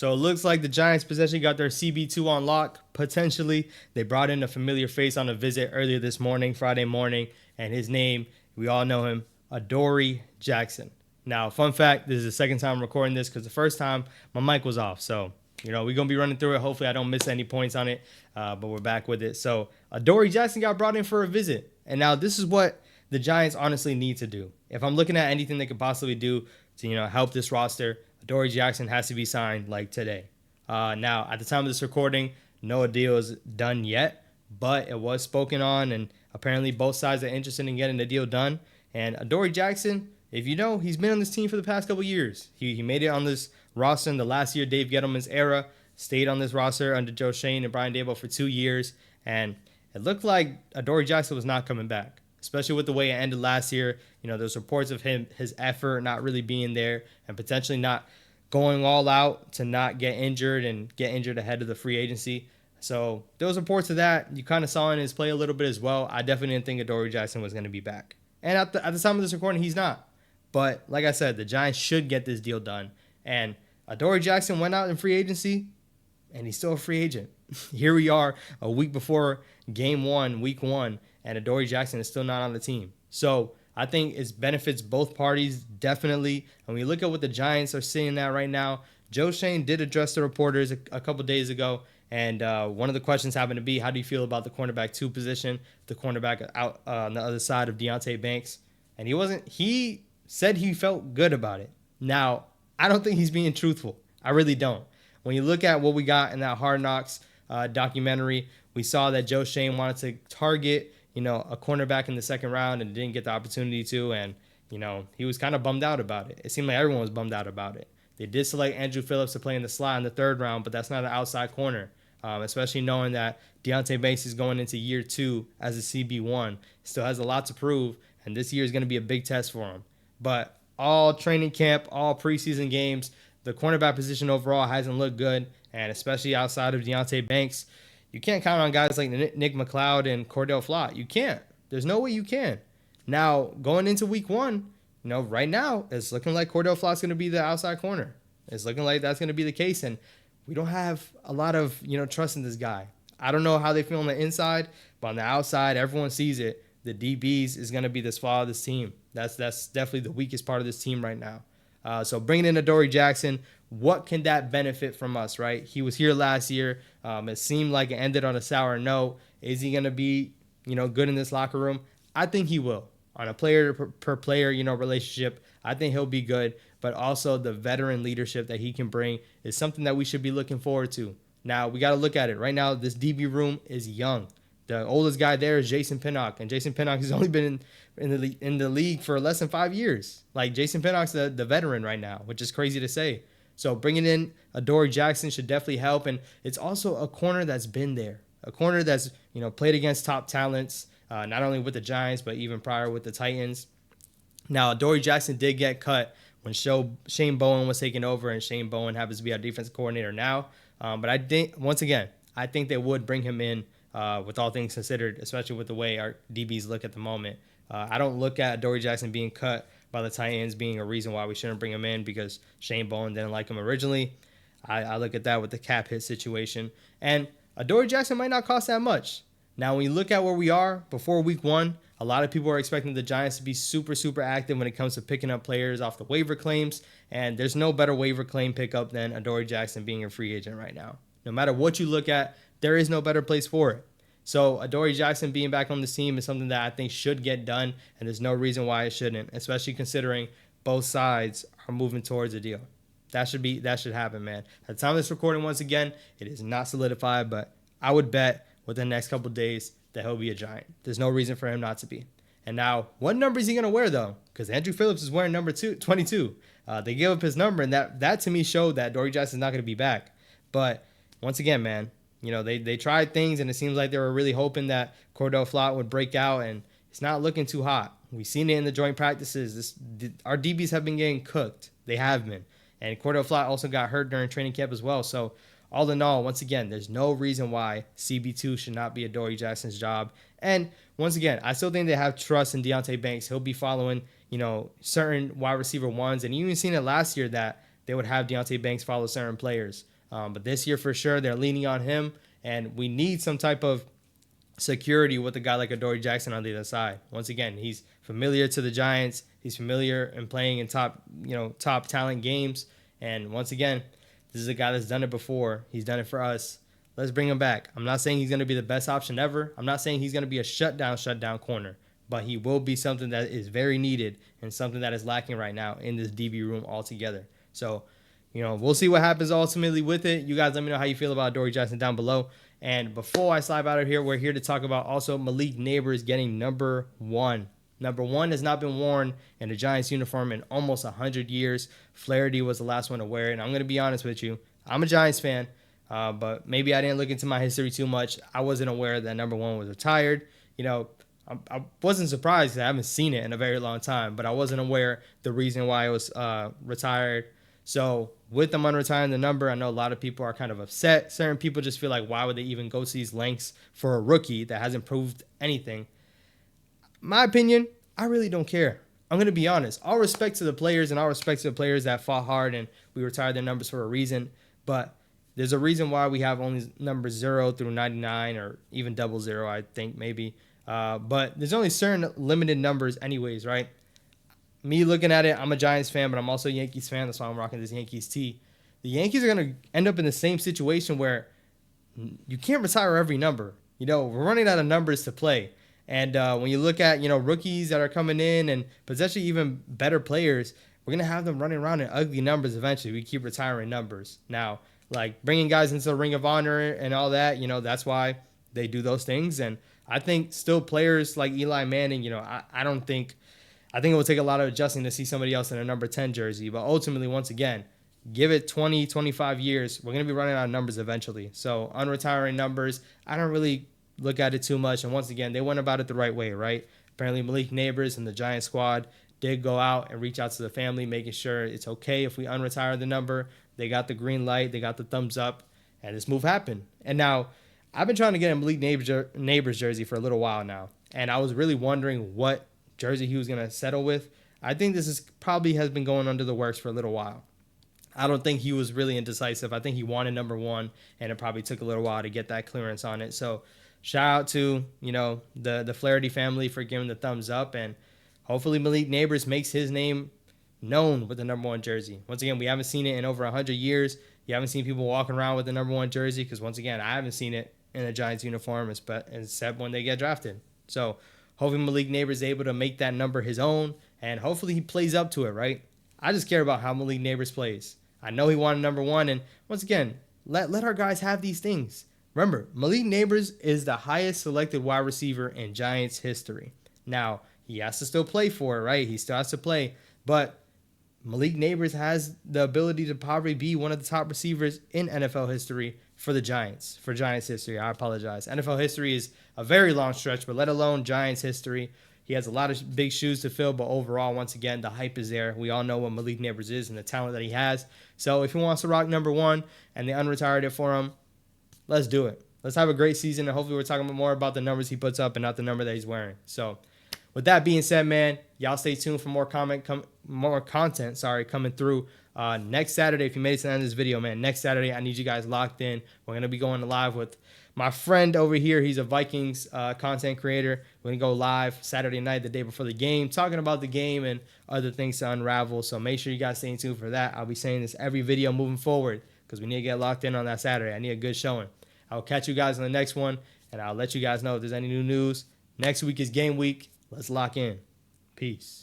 So it looks like the Giants potentially got their CB2 on lock. Potentially, they brought in a familiar face on a visit earlier this morning, Friday morning, and his name, we all know him, Adoree Jackson. Now, fun fact, this is the second time I'm recording this because the first time my mic was off. So, we're going to be running through it. Hopefully, I don't miss any points on it, but we're back with it. So, Adoree Jackson got brought in for a visit. And now this is what the Giants honestly need to do. If I'm looking at anything they could possibly do to, help this roster, Adoree Jackson has to be signed like today. Now, at the time of this recording, no deal is done yet, but it was spoken on, and apparently both sides are interested in getting the deal done. And Adoree Jackson, if you know, he's been on this team for the past couple years. He made it on this roster in the last year Dave Gettleman's era, stayed on this roster under Joe Schoen and Brian Daboll for 2 years, and it looked like Adoree Jackson was not coming back, especially with the way it ended last year. There's reports of his effort not really being there and potentially not going all out to not get injured and get injured ahead of the free agency. So there was reports of that. You kind of saw in his play a little bit as well. I definitely didn't think Adoree Jackson was going to be back. And at the time of this recording, he's not. But like I said, the Giants should get this deal done. And Adoree Jackson went out in free agency, and he's still a free agent. Here we are a week before game one, week one, and Adoree Jackson is still not on the team. So I think it benefits both parties, definitely. And when you look at what the Giants are seeing at right now, Joe Schoen did address the reporters a couple days ago, and one of the questions happened to be, how do you feel about the cornerback 2 position, the cornerback out on the other side of Deonte Banks? And he said he felt good about it. Now, I don't think he's being truthful. I really don't. When you look at what we got in that Hard Knocks documentary, we saw that Joe Schoen wanted to target a cornerback in the second round and didn't get the opportunity to. And, he was kind of bummed out about it. It seemed like everyone was bummed out about it. They did select Andrew Phillips to play in the slot in the third round, but that's not an outside corner, especially knowing that Deonte Banks is going into year 2 as a CB1. Still has a lot to prove, and this year is going to be a big test for him. But all training camp, all preseason games, the cornerback position overall hasn't looked good, and especially outside of Deonte Banks, you can't count on guys like Nick McLeod and Cordell Flott. You can't. There's no way you can. Now, going into week 1, right now, it's looking like Cordell Flott's going to be the outside corner. It's looking like that's going to be the case, and we don't have a lot of, trust in this guy. I don't know how they feel on the inside, but on the outside, everyone sees it. The DBs is going to be the flaw of this team. That's definitely the weakest part of this team right now. So bringing in Adoree Jackson, what can that benefit from us, right? He was here last year. It seemed like it ended on a sour note. Is he going to be, good in this locker room? I think he will. On a player per player, relationship, I think he'll be good. But also the veteran leadership that he can bring is something that we should be looking forward to. Now, we got to look at it. Right now, this DB room is young. The oldest guy there is Jason Pinnock, and Jason Pinnock has only been in the league for less than 5 years. Like, Jason Pinnock's the veteran right now, which is crazy to say. So bringing in Adoree Jackson should definitely help, and it's also a corner that's been there, a corner that's played against top talents, not only with the Giants but even prior with the Titans. Now, Adoree Jackson did get cut when Shane Bowen was taking over, and Shane Bowen happens to be our defensive coordinator now. But I think, once again, I think they would bring him in with all things considered, especially with the way our DBs look at the moment. I don't look at Adoree Jackson being cut by the Titans being a reason why we shouldn't bring him in because Shane Bowen didn't like him originally. I look at that with the cap hit situation. And Adoree Jackson might not cost that much. Now, when you look at where we are before week 1, a lot of people are expecting the Giants to be super, super active when it comes to picking up players off the waiver claims. And there's no better waiver claim pickup than Adoree Jackson being a free agent right now. No matter what you look at, there is no better place for it. So Adoree Jackson being back on this team is something that I think should get done, and there's no reason why it shouldn't, especially considering both sides are moving towards a deal. That should happen, man. At the time of this recording, once again, it is not solidified, but I would bet within the next couple of days that he'll be a Giant. There's no reason for him not to be. And now, what number is he going to wear, though? Because Andrew Phillips is wearing number 22. They gave up his number, and that to me showed that Adoree Jackson's not going to be back. But once again, man, they tried things, and it seems like they were really hoping that Cordell Flott would break out, and it's not looking too hot. We've seen it in the joint practices. Our DBs have been getting cooked. They have been. And Cordell Flott also got hurt during training camp as well. So all in all, once again, there's no reason why CB2 should not be Adoree Jackson's job. And once again, I still think they have trust in Deonte Banks. He'll be following, certain wide receiver ones. And you even seen it last year that they would have Deonte Banks follow certain players. But this year for sure, they're leaning on him, and we need some type of security with a guy like Adoree Jackson on the other side. Once again, he's familiar to the Giants. He's familiar in playing in top talent games. And once again, this is a guy that's done it before. He's done it for us. Let's bring him back. I'm not saying he's going to be the best option ever. I'm not saying he's going to be a shutdown corner, but he will be something that is very needed and something that is lacking right now in this DB room altogether. So, we'll see what happens ultimately with it. You guys let me know how you feel about Adoree Jackson down below. And before I slide out of here, we're here to talk about also Malik Nabers getting number 1. Number 1 has not been worn in a Giants uniform in almost 100 years. Flaherty was the last one to wear it. And I'm going to be honest with you. I'm a Giants fan, but maybe I didn't look into my history too much. I wasn't aware that number 1 was retired. I wasn't surprised. I haven't seen it in a very long time, but I wasn't aware the reason why it was retired. So with them unretiring the number, I know a lot of people are kind of upset. Certain people just feel like, why would they even go to these lengths for a rookie that hasn't proved anything? My opinion, I really don't care. I'm going to be honest. All respect to the players and all respect to the players that fought hard and we retired their numbers for a reason. But there's a reason why we have only numbers 0 through 99 or even 00, I think maybe. But there's only certain limited numbers anyways, right? Me looking at it, I'm a Giants fan, but I'm also a Yankees fan. That's why I'm rocking this Yankees tee. The Yankees are going to end up in the same situation where you can't retire every number. We're running out of numbers to play. And when you look at, rookies that are coming in and potentially even better players, we're going to have them running around in ugly numbers eventually. We keep retiring numbers. Now, like bringing guys into the Ring of Honor and all that, that's why they do those things. And I think still players like Eli Manning, I think it will take a lot of adjusting to see somebody else in a number 10 jersey. But ultimately, once again, give it 20, 25 years. We're going to be running out of numbers eventually. So unretiring numbers, I don't really look at it too much. And once again, they went about it the right way, right? Apparently, Malik Nabers and the Giant squad did go out and reach out to the family, making sure it's okay if we unretire the number. They got the green light. They got the thumbs up. And this move happened. And now, I've been trying to get a Malik Nabers jersey for a little while now. And I was really wondering what jersey he was going to settle with. I think this is probably has been going under the works for a little while. I don't think he was really indecisive. I think he wanted number 1, and it probably took a little while to get that clearance on it. So shout out to, the Flaherty family for giving the thumbs up, and hopefully Malik Nabers makes his name known with the number 1 jersey. Once again, we haven't seen it in over 100 years. You haven't seen people walking around with the number 1 jersey because, once again, I haven't seen it in a Giants uniform except when they get drafted. So hopefully Malik Nabers is able to make that number his own, and hopefully he plays up to it, right? I just care about how Malik Nabers plays. I know he wanted number 1, and once again, let our guys have these things. Remember, Malik Nabers is the highest selected wide receiver in Giants history. Now, he has to still play for it, right? He still has to play, but Malik Nabers has the ability to probably be one of the top receivers in NFL history for the Giants. For Giants history, I apologize. NFL history is a very long stretch, but let alone Giants history. He has a lot of big shoes to fill, but overall, once again, the hype is there. We all know what Malik Nabers is and the talent that he has. So if he wants to rock number 1 and they unretired it for him, let's do it. Let's have a great season, and hopefully we're talking more about the numbers he puts up and not the number that he's wearing. So with that being said, man, y'all stay tuned for more content coming through next Saturday. If you made it to the end of this video, man, next Saturday, I need you guys locked in. We're going to be going live with my friend over here. He's a Vikings content creator. We're going to go live Saturday night, the day before the game, talking about the game and other things to unravel. So make sure you guys stay tuned for that. I'll be saying this every video moving forward because we need to get locked in on that Saturday. I need a good showing. I'll catch you guys on the next one, and I'll let you guys know if there's any new news. Next week is game week. Let's lock in. Peace.